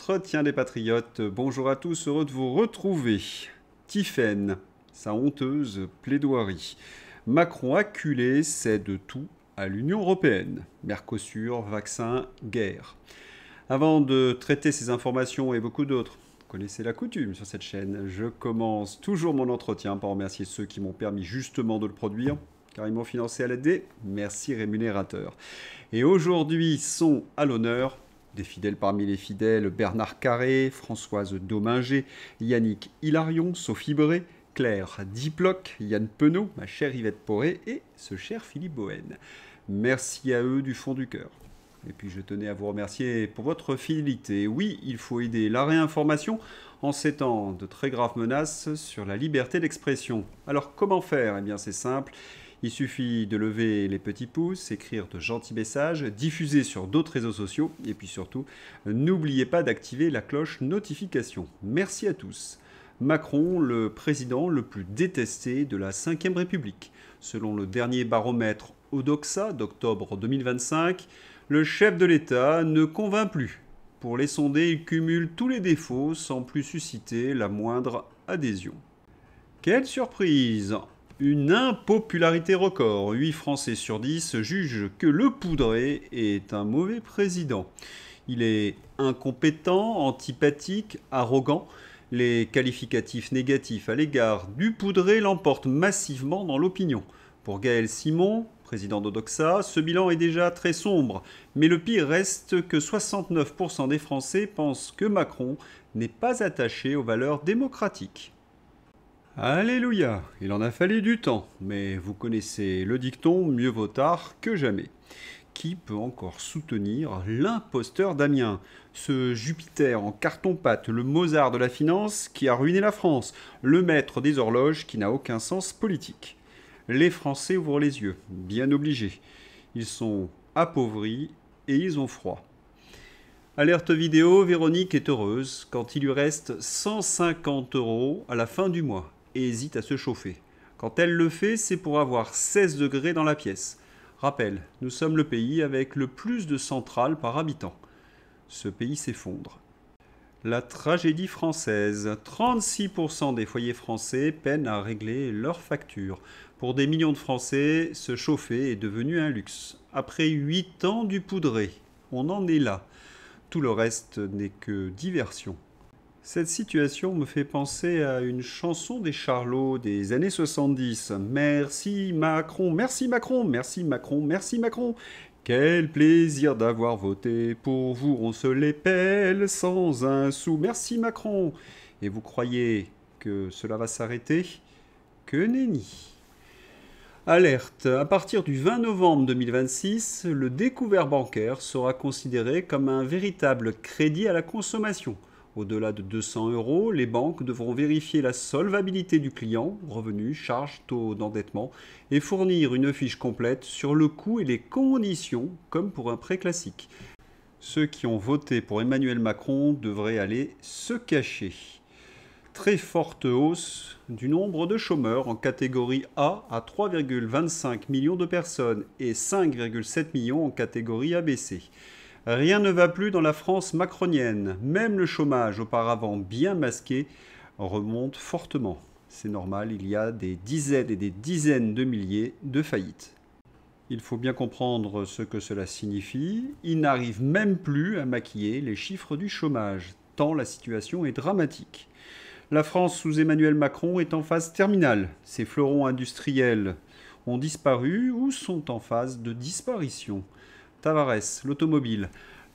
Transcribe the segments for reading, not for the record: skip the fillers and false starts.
L'entretien des patriotes. Bonjour à tous, heureux de vous retrouver. Tiphaine, sa honteuse plaidoirie. Macron acculé cède tout à l'Union européenne. Mercosur, vaccins, guerre. Avant de traiter ces informations et beaucoup d'autres, vous connaissez la coutume sur cette chaîne, je commence toujours mon entretien par remercier ceux qui m'ont permis justement de le produire, car ils m'ont financé à l'aide des merci rémunérateurs. Et aujourd'hui sont à l'honneur des fidèles parmi les fidèles, Bernard Carré, Françoise Dominger, Yannick Hilarion, Sophie Bré, Claire Diploc, Yann Penaud, ma chère Yvette Poré et ce cher Philippe Bohen. Merci à eux du fond du cœur. Et puis je tenais à vous remercier pour votre fidélité. Oui, il faut aider la réinformation en ces temps de très graves menaces sur la liberté d'expression. Alors comment faire? Eh bien c'est simple. Il suffit de lever les petits pouces, écrire de gentils messages, diffuser sur d'autres réseaux sociaux et puis surtout, n'oubliez pas d'activer la cloche notification. Merci à tous. Macron, le président le plus détesté de la Ve République. Selon le dernier baromètre Odoxa d'octobre 2025, le chef de l'État ne convainc plus. Pour les sonder, il cumule tous les défauts sans plus susciter la moindre adhésion. Quelle surprise! Une impopularité record. 8 Français sur 10 jugent que Le Poudré est un mauvais président. Il est incompétent, antipathique, arrogant. Les qualificatifs négatifs à l'égard du Poudré l'emportent massivement dans l'opinion. Pour Gaël Simon, président d'Odoxa, ce bilan est déjà très sombre. Mais le pire reste que 69% des Français pensent que Macron n'est pas attaché aux valeurs démocratiques. Alléluia, il en a fallu du temps, mais vous connaissez le dicton, mieux vaut tard que jamais. Qui peut encore soutenir l'imposteur d'Amiens, ce Jupiter en carton-pâte, le Mozart de la finance qui a ruiné la France, le maître des horloges qui n'a aucun sens politique? Les Français ouvrent les yeux, bien obligés. Ils sont appauvris et ils ont froid. Alerte vidéo, Véronique est heureuse quand il lui reste 150 € à la fin du mois et hésite à se chauffer. Quand elle le fait, c'est pour avoir 16 degrés dans la pièce. Rappel, nous sommes le pays avec le plus de centrales par habitant. Ce pays s'effondre. La tragédie française. 36% des foyers français peinent à régler leurs factures. Pour des millions de Français, se chauffer est devenu un luxe. Après 8 ans du Poudré, on en est là. Tout le reste n'est que diversion. Cette situation me fait penser à une chanson des Charlots des années 70. Merci Macron, merci Macron, merci Macron, merci Macron. Quel plaisir d'avoir voté pour vous, on se les pèle sans un sou. Merci Macron. Et vous croyez que cela va s'arrêter? Que nenni. Alerte, à partir du 20 novembre 2026, le découvert bancaire sera considéré comme un véritable crédit à la consommation. Au-delà de 200 €, les banques devront vérifier la solvabilité du client, revenus, charges, taux d'endettement, et fournir une fiche complète sur le coût et les conditions, comme pour un prêt classique. Ceux qui ont voté pour Emmanuel Macron devraient aller se cacher. Très forte hausse du nombre de chômeurs en catégorie A à 3,25 millions de personnes et 5,7 millions en catégorie ABC. Rien ne va plus dans la France macronienne. Même le chômage, auparavant bien masqué, remonte fortement. C'est normal, il y a des dizaines et des dizaines de milliers de faillites. Il faut bien comprendre ce que cela signifie. Ils n'arrivent même plus à maquiller les chiffres du chômage, tant la situation est dramatique. La France sous Emmanuel Macron est en phase terminale. Ses fleurons industriels ont disparu ou sont en phase de disparition. Tavares, l'automobile,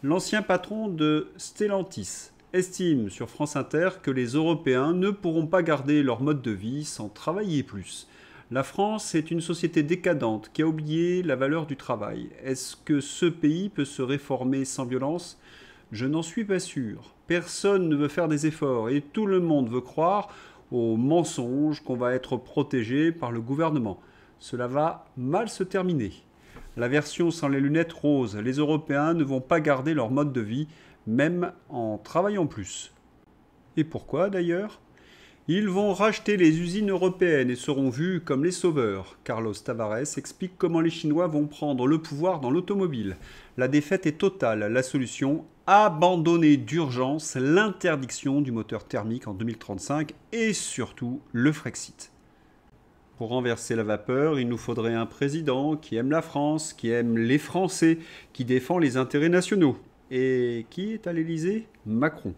l'ancien patron de Stellantis, estime sur France Inter que les Européens ne pourront pas garder leur mode de vie sans travailler plus. La France est une société décadente qui a oublié la valeur du travail. Est-ce que ce pays peut se réformer sans violence? Je n'en suis pas sûr. Personne ne veut faire des efforts et tout le monde veut croire aux mensonges qu'on va être protégé par le gouvernement. Cela va mal se terminer. La version sans les lunettes roses, les Européens ne vont pas garder leur mode de vie, même en travaillant plus. Et pourquoi d'ailleurs? Ils vont racheter les usines européennes et seront vus comme les sauveurs. Carlos Tavares explique comment les Chinois vont prendre le pouvoir dans l'automobile. La défaite est totale, la solution abandonner d'urgence l'interdiction du moteur thermique en 2035 et surtout le Frexit. Pour renverser la vapeur, il nous faudrait un président qui aime la France, qui aime les Français, qui défend les intérêts nationaux. Et qui est à l'Élysée? Macron.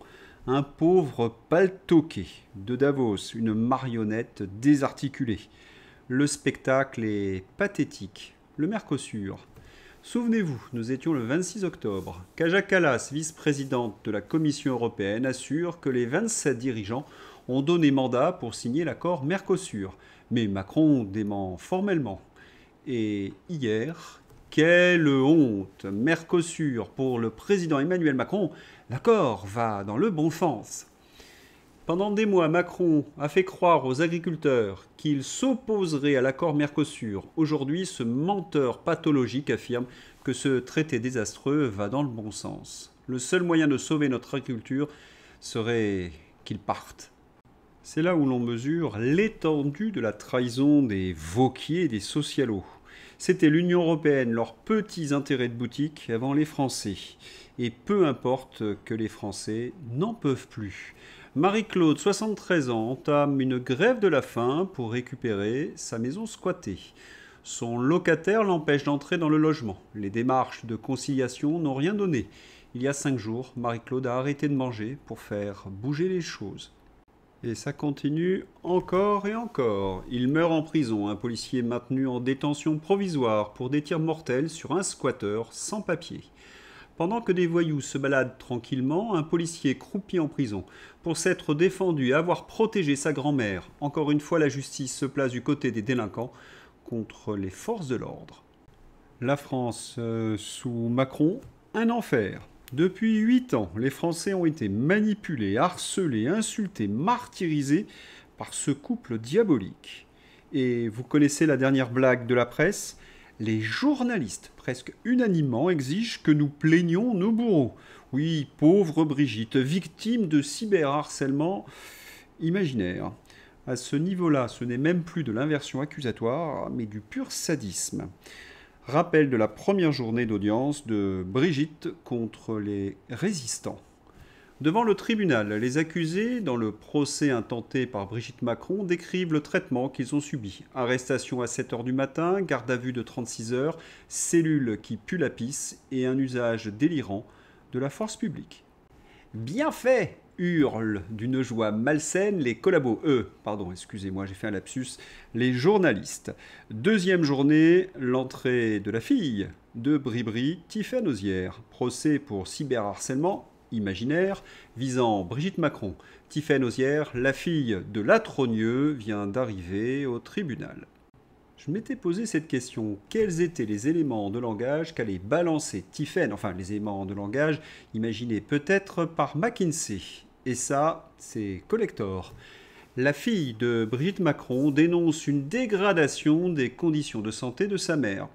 Un pauvre paltoqué de Davos, une marionnette désarticulée. Le spectacle est pathétique. Le Mercosur. Souvenez-vous, nous étions le 26 octobre. Kaja Kallas, vice-présidente de la Commission européenne, assure que les 27 dirigeants ont donné mandat pour signer l'accord Mercosur. Mais Macron dément formellement. Et hier, quelle honte! Mercosur, pour le président Emmanuel Macron, l'accord va dans le bon sens. Pendant des mois, Macron a fait croire aux agriculteurs qu'il s'opposerait à l'accord Mercosur. Aujourd'hui, ce menteur pathologique affirme que ce traité désastreux va dans le bon sens. Le seul moyen de sauver notre agriculture serait qu'il parte. C'est là où l'on mesure l'étendue de la trahison des Vauquiers et des socialos. C'était l'Union européenne, leurs petits intérêts de boutique avant les Français. Et peu importe que les Français n'en peuvent plus. Marie-Claude, 73 ans, entame une grève de la faim pour récupérer sa maison squattée. Son locataire l'empêche d'entrer dans le logement. Les démarches de conciliation n'ont rien donné. Il y a 5 jours, Marie-Claude a arrêté de manger pour faire bouger les choses. Et ça continue encore et encore. Il meurt en prison, un policier maintenu en détention provisoire pour des tirs mortels sur un squatteur sans papier. Pendant que des voyous se baladent tranquillement, un policier croupit en prison pour s'être défendu et avoir protégé sa grand-mère. Encore une fois, la justice se place du côté des délinquants contre les forces de l'ordre. La France, sous Macron, un enfer. Depuis 8 ans, les Français ont été manipulés, harcelés, insultés, martyrisés par ce couple diabolique. Et vous connaissez la dernière blague de la presse ? Les journalistes, presque unanimement, exigent que nous plaignions nos bourreaux. Oui, pauvre Brigitte, victime de cyberharcèlement imaginaire. À ce niveau-là, ce n'est même plus de l'inversion accusatoire, mais du pur sadisme. Rappel de la première journée d'audience de Brigitte contre les résistants. Devant le tribunal, les accusés, dans le procès intenté par Brigitte Macron, décrivent le traitement qu'ils ont subi. Arrestation à 7 h du matin, garde à vue de 36 heures, cellule qui pue la pisse et un usage délirant de la force publique. Bien fait, hurlent d'une joie malsaine les collabos. Excusez-moi, j'ai fait un lapsus. Les journalistes. Deuxième journée, l'entrée de la fille de Bribri, Tiffaine Ozière. Procès pour cyberharcèlement imaginaire visant Brigitte Macron. Tiffaine Ozière, la fille de Latrogneux, vient d'arriver au tribunal. Je m'étais posé cette question. Quels étaient les éléments de langage qu'allait balancer Tiffaine? Enfin, les éléments de langage imaginés peut-être par McKinsey. Et ça, c'est collector. La fille de Brigitte Macron dénonce une dégradation des conditions de santé de sa mère.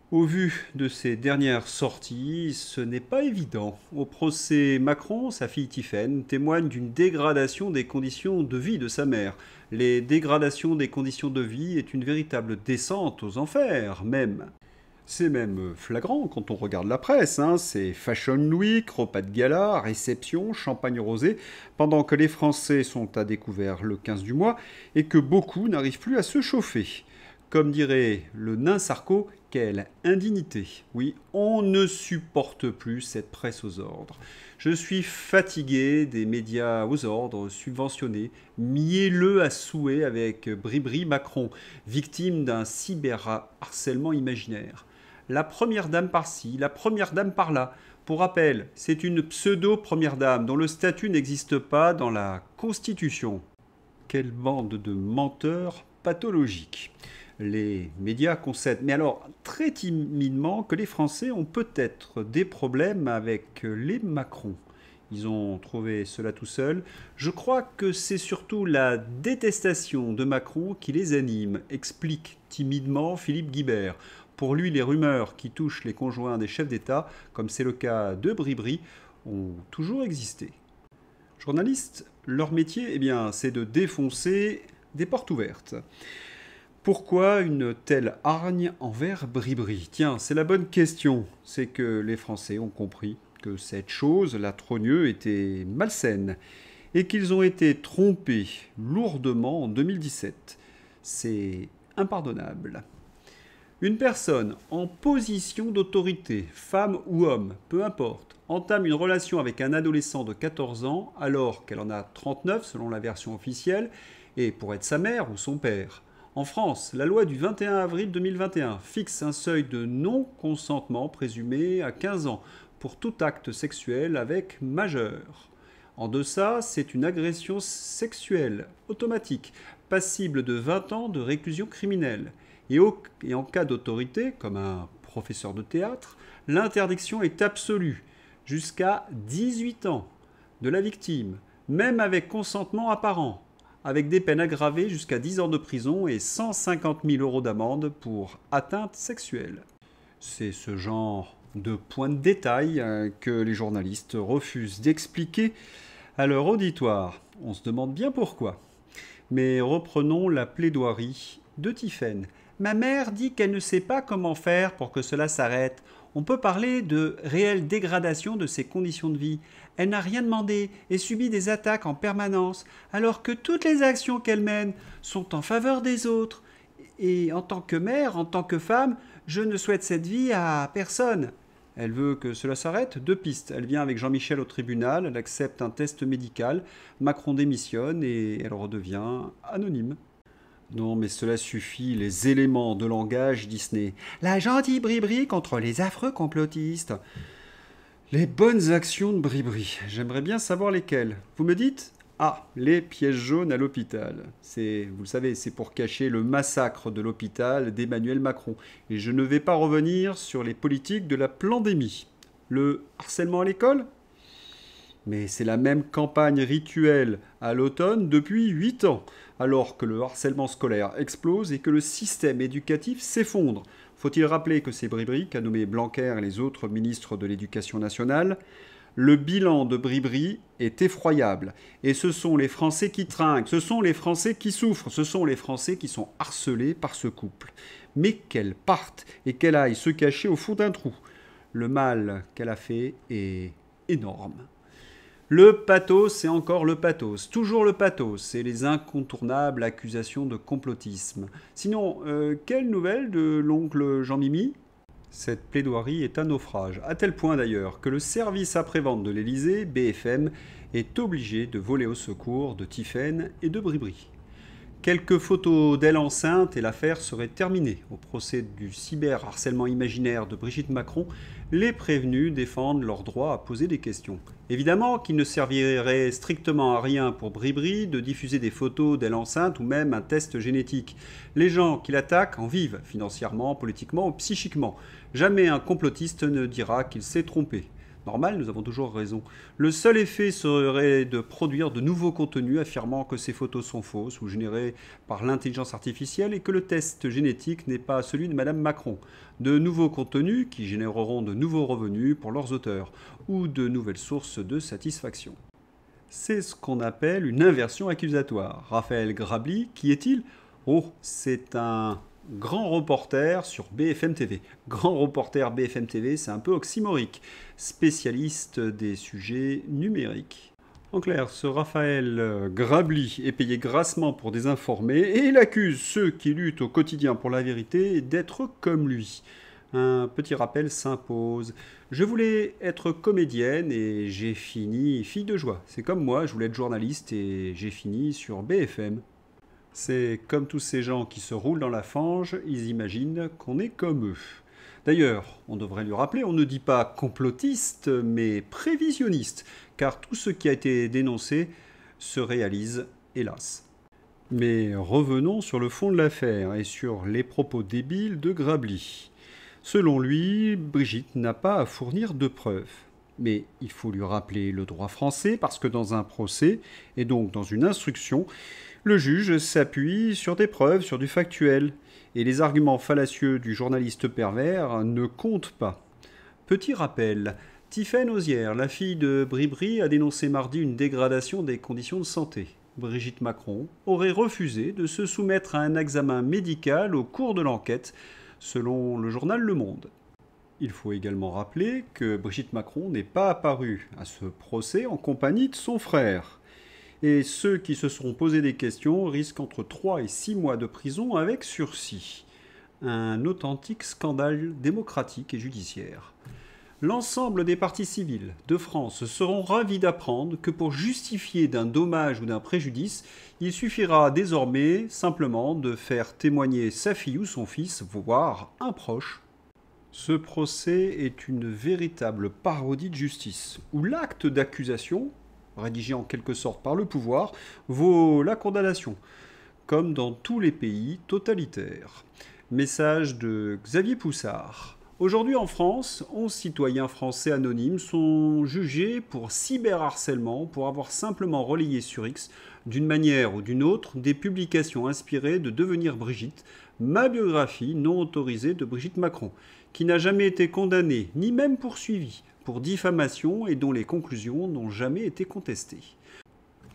Au vu de ces dernières sorties, ce n'est pas évident. Au procès Macron, sa fille Tiffaine témoigne d'une dégradation des conditions de vie de sa mère. Les dégradations des conditions de vie est une véritable descente aux enfers, même. C'est même flagrant quand on regarde la presse. C'est Fashion Week, repas de gala, réception, champagne rosé, pendant que les Français sont à découvert le 15 du mois et que beaucoup n'arrivent plus à se chauffer. Comme dirait le nain Sarko, quelle indignité. Oui, on ne supporte plus cette presse aux ordres. Je suis fatigué des médias aux ordres, subventionnés, mielleux à souhait avec Bribri Macron, victime d'un cyberharcèlement imaginaire. La première dame par-ci, la première dame par-là. Pour rappel, c'est une pseudo-première dame dont le statut n'existe pas dans la Constitution. Quelle bande de menteurs pathologiques. Les médias concèdent, mais alors très timidement, que les Français ont peut-être des problèmes avec les Macron. Ils ont trouvé cela tout seuls. Je crois que c'est surtout la détestation de Macron qui les anime, explique timidement Philippe Guibert. Pour lui, les rumeurs qui touchent les conjoints des chefs d'État, comme c'est le cas de Bribri, ont toujours existé. Journalistes, leur métier, c'est de défoncer des portes ouvertes. Pourquoi une telle hargne envers Bribri? Tiens, c'est la bonne question. C'est que les Français ont compris que cette chose, la trogneux, était malsaine et qu'ils ont été trompés lourdement en 2017. C'est impardonnable. Une personne en position d'autorité, femme ou homme, peu importe, entame une relation avec un adolescent de 14 ans alors qu'elle en a 39 selon la version officielle et pour être sa mère ou son père. En France, la loi du 21 avril 2021 fixe un seuil de non-consentement présumé à 15 ans pour tout acte sexuel avec majeur. En deçà, c'est une agression sexuelle automatique, passible de 20 ans de réclusion criminelle. Et en cas d'autorité, comme un professeur de théâtre, l'interdiction est absolue, jusqu'à 18 ans de la victime, même avec consentement apparent, avec des peines aggravées jusqu'à 10 ans de prison et 150 000 € d'amende pour atteinte sexuelle. C'est ce genre de points de détail que les journalistes refusent d'expliquer à leur auditoire. On se demande bien pourquoi. Mais reprenons la plaidoirie de Tiphaine. Ma mère dit qu'elle ne sait pas comment faire pour que cela s'arrête. On peut parler de réelle dégradation de ses conditions de vie. Elle n'a rien demandé et subit des attaques en permanence, alors que toutes les actions qu'elle mène sont en faveur des autres. Et en tant que mère, en tant que femme, je ne souhaite cette vie à personne. Elle veut que cela s'arrête. 2 pistes. Elle vient avec Jean-Michel au tribunal, elle accepte un test médical, Macron démissionne et elle redevient anonyme. Non, mais cela suffit, les éléments de langage Disney. La gentille Bribri contre les affreux complotistes. Les bonnes actions de Bribri. J'aimerais bien savoir lesquelles. Vous me dites ? Ah, les pièges jaunes à l'hôpital. Vous le savez, c'est pour cacher le massacre de l'hôpital d'Emmanuel Macron. Et je ne vais pas revenir sur les politiques de la pandémie. Le harcèlement à l'école ? Mais c'est la même campagne rituelle à l'automne depuis 8 ans, alors que le harcèlement scolaire explose et que le système éducatif s'effondre. Faut-il rappeler que c'est Bribri qu'a nommé Blanquer et les autres ministres de l'Éducation nationale ? Le bilan de Bribri est effroyable. Et ce sont les Français qui trinquent, ce sont les Français qui souffrent, ce sont les Français qui sont harcelés par ce couple. Mais qu'elle parte et qu'elle aille se cacher au fond d'un trou. Le mal qu'elle a fait est énorme. Le pathos, c'est encore le pathos, toujours le pathos, et les incontournables accusations de complotisme. Sinon, quelle nouvelle de l'oncle Jean-Mimi ? Cette plaidoirie est un naufrage, à tel point d'ailleurs que le service après-vente de l'Élysée, BFM, est obligé de voler au secours de Tiphaine et de Bribri. Quelques photos d'elle enceinte et l'affaire serait terminée. Au procès du cyberharcèlement imaginaire de Brigitte Macron, les prévenus défendent leur droit à poser des questions. Évidemment qu'il ne servirait strictement à rien pour Bribri de diffuser des photos d'elle enceinte ou même un test génétique. Les gens qui l'attaquent en vivent, financièrement, politiquement ou psychiquement. Jamais un complotiste ne dira qu'il s'est trompé. Normal, nous avons toujours raison. Le seul effet serait de produire de nouveaux contenus affirmant que ces photos sont fausses ou générées par l'intelligence artificielle et que le test génétique n'est pas celui de Madame Macron. De nouveaux contenus qui généreront de nouveaux revenus pour leurs auteurs ou de nouvelles sources de satisfaction. C'est ce qu'on appelle une inversion accusatoire. Raphaël Grabli, qui est-il ? Oh, c'est un grand reporter sur BFM TV. Grand reporter BFM TV, c'est un peu oxymorique. Spécialiste des sujets numériques. En clair, ce Raphaël Grabli est payé grassement pour désinformer et il accuse ceux qui luttent au quotidien pour la vérité d'être comme lui. Un petit rappel s'impose. Je voulais être comédienne et j'ai fini fille de joie. C'est comme moi, je voulais être journaliste et j'ai fini sur BFM. C'est comme tous ces gens qui se roulent dans la fange, ils imaginent qu'on est comme eux. D'ailleurs, on devrait lui rappeler, on ne dit pas complotiste, mais prévisionniste, car tout ce qui a été dénoncé se réalise, hélas. Mais revenons sur le fond de l'affaire et sur les propos débiles de Grabli. Selon lui, Brigitte n'a pas à fournir de preuves. Mais il faut lui rappeler le droit français parce que dans un procès, et donc dans une instruction, le juge s'appuie sur des preuves, sur du factuel. Et les arguments fallacieux du journaliste pervers ne comptent pas. Petit rappel, Tiphaine Ozière, la fille de Bribri, a dénoncé mardi une dégradation des conditions de santé. Brigitte Macron aurait refusé de se soumettre à un examen médical au cours de l'enquête, selon le journal Le Monde. Il faut également rappeler que Brigitte Macron n'est pas apparue à ce procès en compagnie de son frère. Et ceux qui se seront posés des questions risquent entre 3 et 6 mois de prison avec sursis. Un authentique scandale démocratique et judiciaire. L'ensemble des parties civiles de France seront ravis d'apprendre que pour justifier d'un dommage ou d'un préjudice, il suffira désormais simplement de faire témoigner sa fille ou son fils, voire un proche. Ce procès est une véritable parodie de justice, où l'acte d'accusation, rédigé en quelque sorte par le pouvoir, vaut la condamnation, comme dans tous les pays totalitaires. Message de Xavier Poussard. Aujourd'hui en France, 11 citoyens français anonymes sont jugés pour cyberharcèlement pour avoir simplement relayé sur X, d'une manière ou d'une autre, des publications inspirées de Devenir Brigitte, ma biographie non autorisée de Brigitte Macron, qui n'a jamais été condamnée ni même poursuivie pour diffamation et dont les conclusions n'ont jamais été contestées.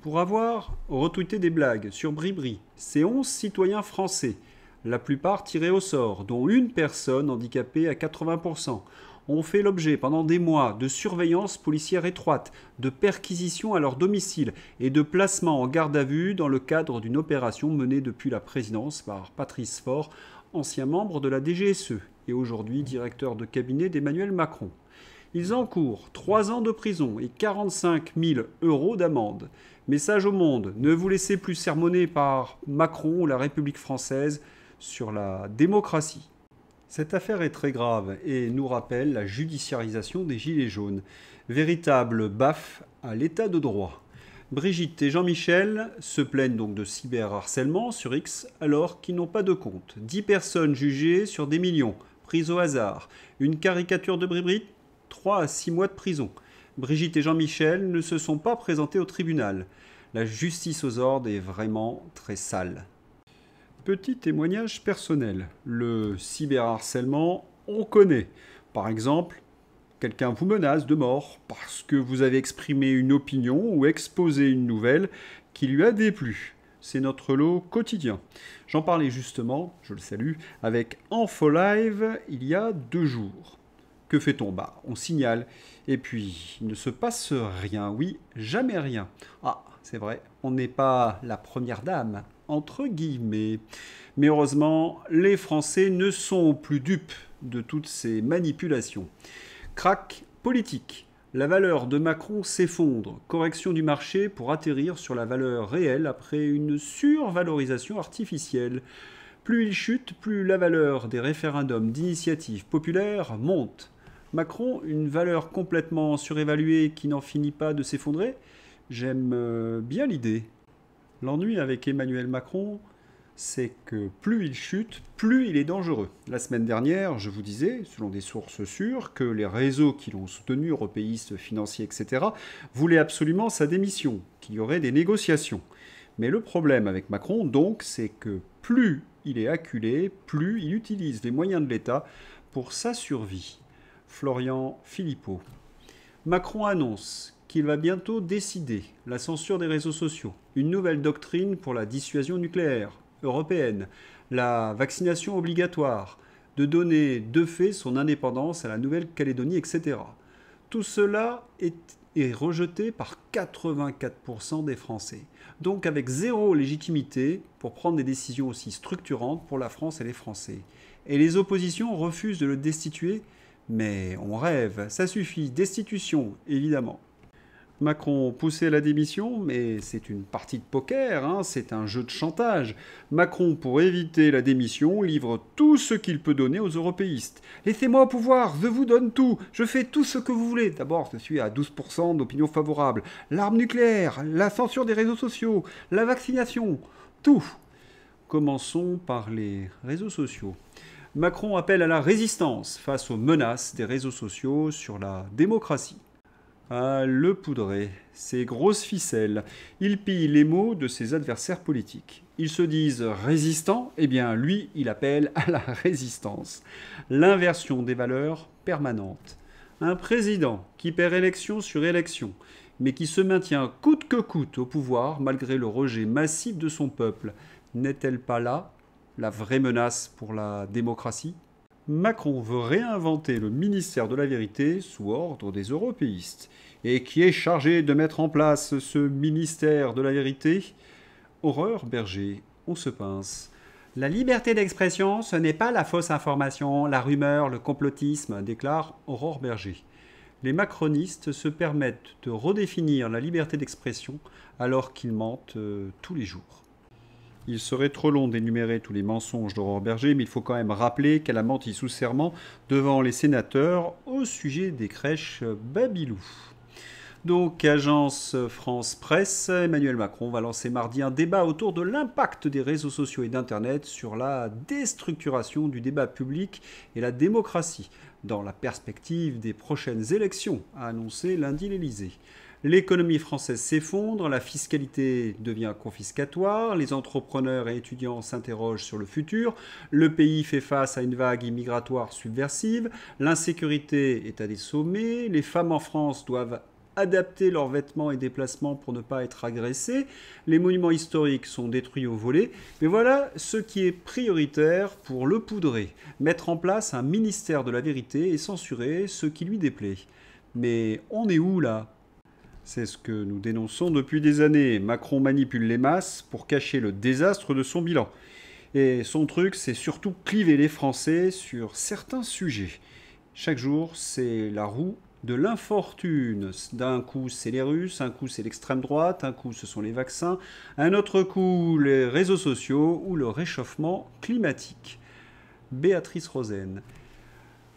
Pour avoir retweeté des blagues sur Bribri, ces 11 citoyens français, la plupart tirés au sort, dont une personne handicapée à 80%, ont fait l'objet pendant des mois de surveillance policière étroite, de perquisitions à leur domicile et de placements en garde à vue dans le cadre d'une opération menée depuis la présidence par Patrice Faure, ancien membre de la DGSE et aujourd'hui directeur de cabinet d'Emmanuel Macron. Ils encourent 3 ans de prison et 45 000 € d'amende. Message au monde, ne vous laissez plus sermonner par Macron ou la République française sur la démocratie. Cette affaire est très grave et nous rappelle la judiciarisation des Gilets jaunes. Véritable baffe à l'état de droit. Brigitte et Jean-Michel se plaignent donc de cyberharcèlement sur X alors qu'ils n'ont pas de compte. 10 personnes jugées sur des millions, prises au hasard. Une caricature de Bribri, 3 à 6 mois de prison. Brigitte et Jean-Michel ne se sont pas présentés au tribunal. La justice aux ordres est vraiment très sale. Petit témoignage personnel. Le cyberharcèlement, on connaît. Par exemple, quelqu'un vous menace de mort parce que vous avez exprimé une opinion ou exposé une nouvelle qui lui a déplu. C'est notre lot quotidien. J'en parlais justement, je le salue, avec Infolive il y a 2 jours. Que fait-on ? On signale. Et puis, il ne se passe rien. Oui, jamais rien. Ah, c'est vrai, on n'est pas la première dame, entre guillemets. Mais heureusement, les Français ne sont plus dupes de toutes ces manipulations. Crac politique. La valeur de Macron s'effondre. Correction du marché pour atterrir sur la valeur réelle après une survalorisation artificielle. Plus il chute, plus la valeur des référendums d'initiative populaire monte. Macron, une valeur complètement surévaluée qui n'en finit pas de s'effondrer ? J'aime bien l'idée. L'ennui avec Emmanuel Macron, c'est que plus il chute, plus il est dangereux. La semaine dernière, je vous disais, selon des sources sûres, que les réseaux qui l'ont soutenu, européistes, financiers, etc., voulaient absolument sa démission, qu'il y aurait des négociations. Mais le problème avec Macron, donc, c'est que plus il est acculé, plus il utilise les moyens de l'État pour sa survie. Florian Philippot. Macron annonce qu'il va bientôt décider la censure des réseaux sociaux, une nouvelle doctrine pour la dissuasion nucléaire européenne, la vaccination obligatoire, de donner de fait son indépendance à la Nouvelle-Calédonie, etc. Tout cela est rejeté par 84% des Français, donc avec zéro légitimité pour prendre des décisions aussi structurantes pour la France et les Français. Et les oppositions refusent de le destituer, mais on rêve, ça suffit, destitution, évidemment. Macron poussé à la démission, mais c'est une partie de poker, c'est un jeu de chantage. Macron, pour éviter la démission, livre tout ce qu'il peut donner aux européistes. Laissez-moi au pouvoir, je vous donne tout, je fais tout ce que vous voulez. D'abord, je suis à 12% d'opinion favorable. L'arme nucléaire, la censure des réseaux sociaux, la vaccination, tout. Commençons par les réseaux sociaux. Macron appelle à la résistance face aux menaces des réseaux sociaux sur la démocratie. Ah, le poudré, ces grosses ficelles. Il pille les mots de ses adversaires politiques. Ils se disent résistants, eh bien lui, il appelle à la résistance. L'inversion des valeurs permanente. Un président qui perd élection sur élection, mais qui se maintient coûte que coûte au pouvoir malgré le rejet massif de son peuple, n'est-elle pas là la vraie menace pour la démocratie ? Macron veut réinventer le ministère de la Vérité sous ordre des européistes. Et qui est chargé de mettre en place ce ministère de la Vérité? Aurore Berger, on se pince. La liberté d'expression, ce n'est pas la fausse information, la rumeur, le complotisme, déclare Aurore Berger. Les macronistes se permettent de redéfinir la liberté d'expression alors qu'ils mentent tous les jours. Il serait trop long d'énumérer tous les mensonges d'Aurore Berger, mais il faut quand même rappeler qu'elle a menti sous serment devant les sénateurs au sujet des crèches Babylou. Donc, agence France Presse, Emmanuel Macron va lancer mardi un débat autour de l'impact des réseaux sociaux et d'Internet sur la déstructuration du débat public et la démocratie, dans la perspective des prochaines élections, a annoncé lundi l'Élysée. L'économie française s'effondre, la fiscalité devient confiscatoire, les entrepreneurs et étudiants s'interrogent sur le futur, le pays fait face à une vague immigratoire subversive, l'insécurité est à des sommets, les femmes en France doivent adapter leurs vêtements et déplacements pour ne pas être agressés, les monuments historiques sont détruits au volet, mais voilà ce qui est prioritaire pour le poudrer, mettre en place un ministère de la vérité et censurer ce qui lui déplaît. Mais on est où là ? C'est ce que nous dénonçons depuis des années. Macron manipule les masses pour cacher le désastre de son bilan. Et son truc, c'est surtout cliver les Français sur certains sujets. Chaque jour, c'est la roue de l'infortune. D'un coup, c'est les Russes, un coup, c'est l'extrême droite, un coup, ce sont les vaccins, un autre coup, les réseaux sociaux ou le réchauffement climatique. Béatrice Rosen.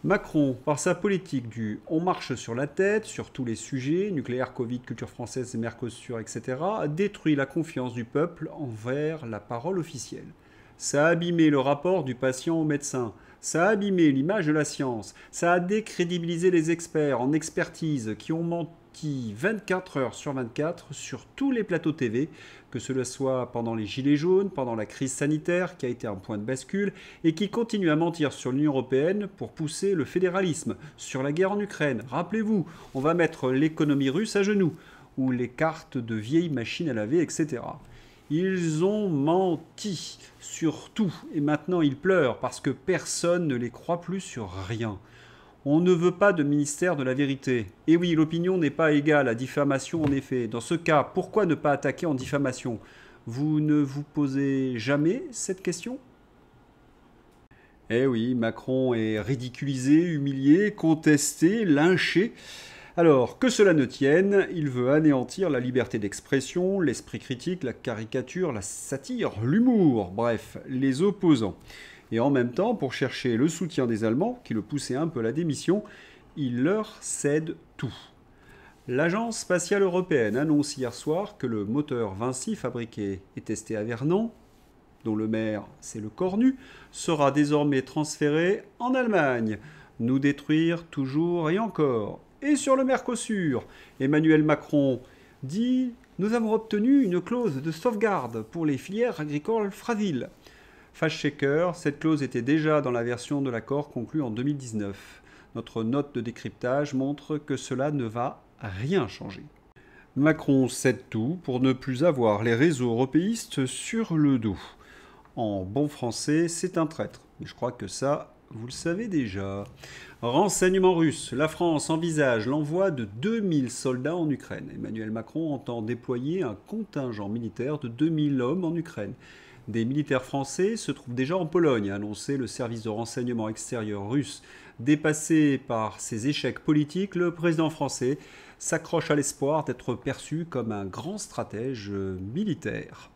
Macron, par sa politique du « on marche sur la tête » sur tous les sujets, nucléaire, Covid, culture française, Mercosur, etc., a détruit la confiance du peuple envers la parole officielle. Ça a abîmé le rapport du patient au médecin, ça a abîmé l'image de la science, ça a décrédibilisé les experts en expertise qui ont menti 24 heures sur 24 sur tous les plateaux TV, que cela soit pendant les Gilets jaunes, pendant la crise sanitaire qui a été un point de bascule, et qui continuent à mentir sur l'Union européenne pour pousser le fédéralisme, sur la guerre en Ukraine. Rappelez-vous, on va mettre l'économie russe à genoux, ou les cartes de vieilles machines à laver, etc. Ils ont menti sur tout, et maintenant ils pleurent parce que personne ne les croit plus sur rien. On ne veut pas de ministère de la vérité. Et oui, l'opinion n'est pas égale à diffamation en effet. Dans ce cas, pourquoi ne pas attaquer en diffamation? Vous ne vous posez jamais cette question? Eh oui, Macron est ridiculisé, humilié, contesté, lynché. Alors, que cela ne tienne, il veut anéantir la liberté d'expression, l'esprit critique, la caricature, la satire, l'humour, bref, les opposants. Et en même temps, pour chercher le soutien des Allemands, qui le poussaient un peu à la démission, il leur cède tout. L'Agence spatiale européenne annonce hier soir que le moteur Vinci fabriqué et testé à Vernon, dont le maire c'est le Cornu, sera désormais transféré en Allemagne. Nous détruire toujours et encore. Et sur le Mercosur, Emmanuel Macron dit « Nous avons obtenu une clause de sauvegarde pour les filières agricoles fragiles ». Fact-checker, cette clause était déjà dans la version de l'accord conclu en 2019. Notre note de décryptage montre que cela ne va rien changer. Macron cède tout pour ne plus avoir les réseaux européistes sur le dos. En bon français, c'est un traître. Mais je crois que ça, vous le savez déjà. Renseignement russe. La France envisage l'envoi de 2000 soldats en Ukraine. Emmanuel Macron entend déployer un contingent militaire de 2000 hommes en Ukraine. Des militaires français se trouvent déjà en Pologne, a annoncé le service de renseignement extérieur russe. Dépassé par ses échecs politiques, le président français s'accroche à l'espoir d'être perçu comme un grand stratège militaire.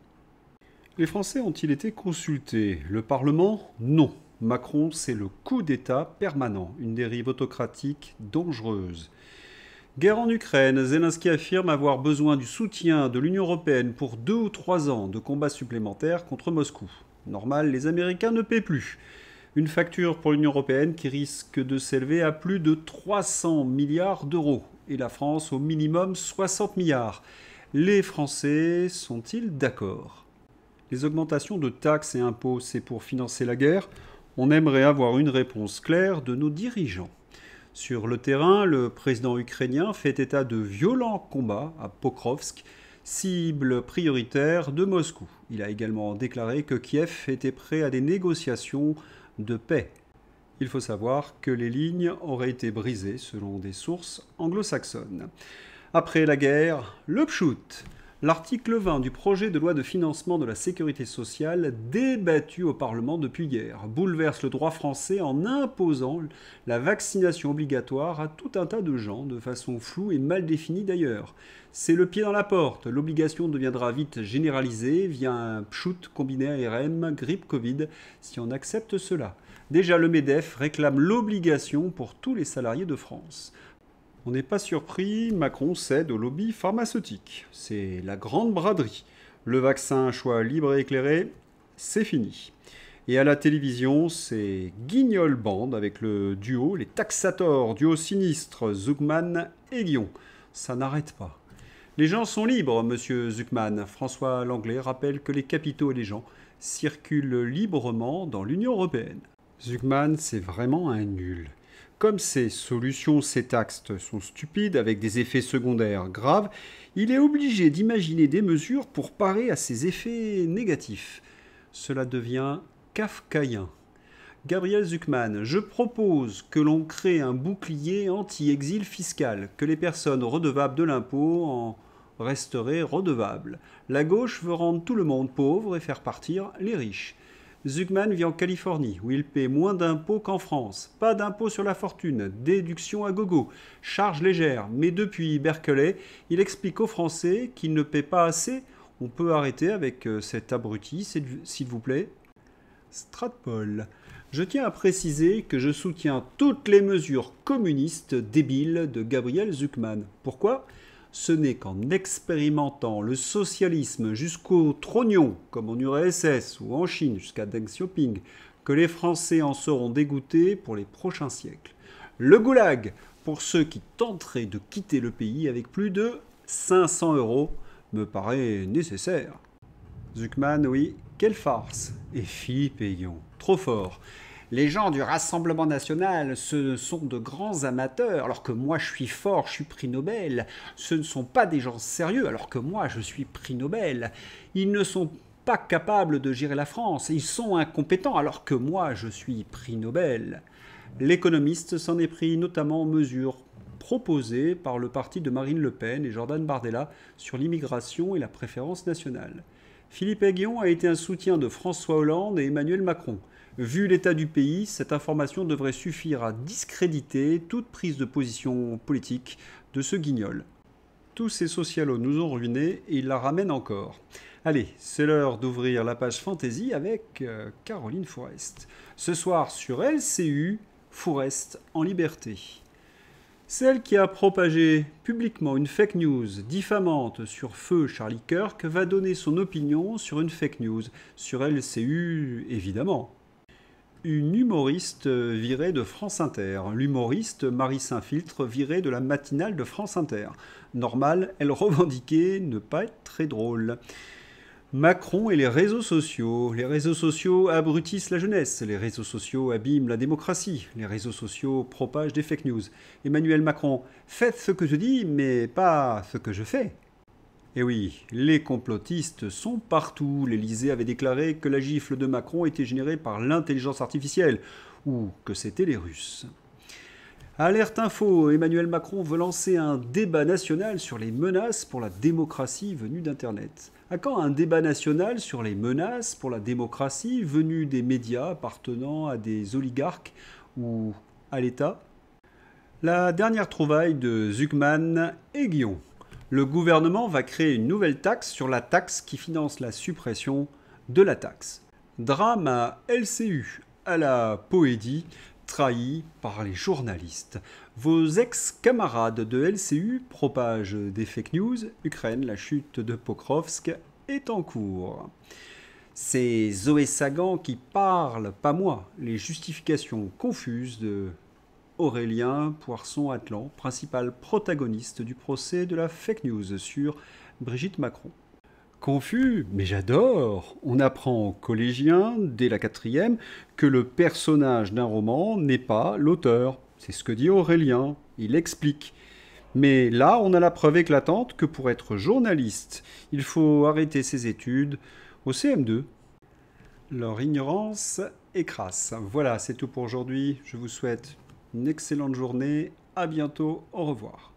Les Français ont-ils été consultés? Le Parlement? Non. Macron, c'est le coup d'État permanent, une dérive autocratique dangereuse. Guerre en Ukraine, Zelensky affirme avoir besoin du soutien de l'Union européenne pour 2 ou 3 ans de combats supplémentaires contre Moscou. Normal, les Américains ne paient plus. Une facture pour l'Union européenne qui risque de s'élever à plus de 300 milliards d'euros. Et la France au minimum 60 milliards. Les Français sont-ils d'accord? Les augmentations de taxes et impôts, c'est pour financer la guerre? On aimerait avoir une réponse claire de nos dirigeants. Sur le terrain, le président ukrainien fait état de violents combats à Pokrovsk, cible prioritaire de Moscou. Il a également déclaré que Kiev était prêt à des négociations de paix. Il faut savoir que les lignes auraient été brisées selon des sources anglo-saxonnes. Après la guerre, le pchout. L'article 20 du projet de loi de financement de la sécurité sociale, débattu au Parlement depuis hier, bouleverse le droit français en imposant la vaccination obligatoire à tout un tas de gens, de façon floue et mal définie d'ailleurs. C'est le pied dans la porte, l'obligation deviendra vite généralisée via un pchout combiné ARM, grippe Covid, si on accepte cela. Déjà le MEDEF réclame l'obligation pour tous les salariés de France. On n'est pas surpris, Macron cède au lobby pharmaceutique. C'est la grande braderie. Le vaccin choix libre et éclairé, c'est fini. Et à la télévision, c'est Guignol Band avec le duo, les Taxators, duo sinistre, Zuckman et Guillon. Ça n'arrête pas. Les gens sont libres, monsieur Zuckman. François Langlais rappelle que les capitaux et les gens circulent librement dans l'Union européenne. Zuckman, c'est vraiment un nul. Comme ces solutions, ces taxes sont stupides avec des effets secondaires graves, il est obligé d'imaginer des mesures pour parer à ces effets négatifs. Cela devient kafkaïen. Gabriel Zuckman, je propose que l'on crée un bouclier anti-exil fiscal, que les personnes redevables de l'impôt en resteraient redevables. La gauche veut rendre tout le monde pauvre et faire partir les riches. Zuckman vit en Californie, où il paie moins d'impôts qu'en France. Pas d'impôts sur la fortune, déduction à gogo, charges légères. Mais depuis Berkeley, il explique aux Français qu'ils ne paient pas assez. On peut arrêter avec cet abruti, s'il vous plaît. Stratpol. Je tiens à préciser que je soutiens toutes les mesures communistes débiles de Gabriel Zuckman. Pourquoi ? Ce n'est qu'en expérimentant le socialisme jusqu'au trognon, comme en URSS ou en Chine jusqu'à Deng Xiaoping, que les Français en seront dégoûtés pour les prochains siècles. Le goulag, pour ceux qui tenteraient de quitter le pays avec plus de 500 €, me paraît nécessaire. Zuckman, oui, quelle farce. Et Philippe Ayguillon, trop fort. Les gens du Rassemblement national, ce sont de grands amateurs, alors que moi je suis fort, je suis prix Nobel. Ce ne sont pas des gens sérieux, alors que moi je suis prix Nobel. Ils ne sont pas capables de gérer la France. Ils sont incompétents, alors que moi je suis prix Nobel. L'économiste s'en est pris notamment aux mesures proposées par le parti de Marine Le Pen et Jordan Bardella sur l'immigration et la préférence nationale. Philippe Ayguillon a été un soutien de François Hollande et Emmanuel Macron. Vu l'état du pays, cette information devrait suffire à discréditer toute prise de position politique de ce guignol. Tous ces socialos nous ont ruinés et ils la ramènent encore. Allez, c'est l'heure d'ouvrir la page fantasy avec Caroline Fourest. Ce soir sur LCU, Fourest en liberté. Celle qui a propagé publiquement une fake news diffamante sur feu Charlie Kirk va donner son opinion sur une fake news, sur LCU évidemment. Une humoriste virée de France Inter. L'humoriste Marie Saint-Filtre virée de la matinale de France Inter. Normal, elle revendiquait ne pas être très drôle. Macron et les réseaux sociaux. Les réseaux sociaux abrutissent la jeunesse. Les réseaux sociaux abîment la démocratie. Les réseaux sociaux propagent des fake news. Emmanuel Macron, faites ce que je dis, mais pas ce que je fais. Et oui, les complotistes sont partout. L'Élysée avait déclaré que la gifle de Macron était générée par l'intelligence artificielle, ou que c'était les Russes. Alerte info, Emmanuel Macron veut lancer un débat national sur les menaces pour la démocratie venues d'Internet. À quand un débat national sur les menaces pour la démocratie venues des médias appartenant à des oligarques ou à l'État ? La dernière trouvaille de Zuckman et Guillon. Le gouvernement va créer une nouvelle taxe sur la taxe qui finance la suppression de la taxe. Drame à LCU, à la Poédie, trahi par les journalistes. Vos ex-camarades de LCU propagent des fake news. Ukraine, la chute de Pokrovsk est en cours. C'est Zoé Sagan qui parle, pas moi. Les justifications confuses de Aurélien Poisson-Atlan, principal protagoniste du procès de la fake news sur Brigitte Macron. Confus, mais j'adore. On apprend aux collégiens, dès la 4e, que le personnage d'un roman n'est pas l'auteur. C'est ce que dit Aurélien, il explique. Mais là, on a la preuve éclatante que pour être journaliste, il faut arrêter ses études au CM2. Leur ignorance est crasse. Voilà, c'est tout pour aujourd'hui. Je vous souhaite une excellente journée. À bientôt. Au revoir.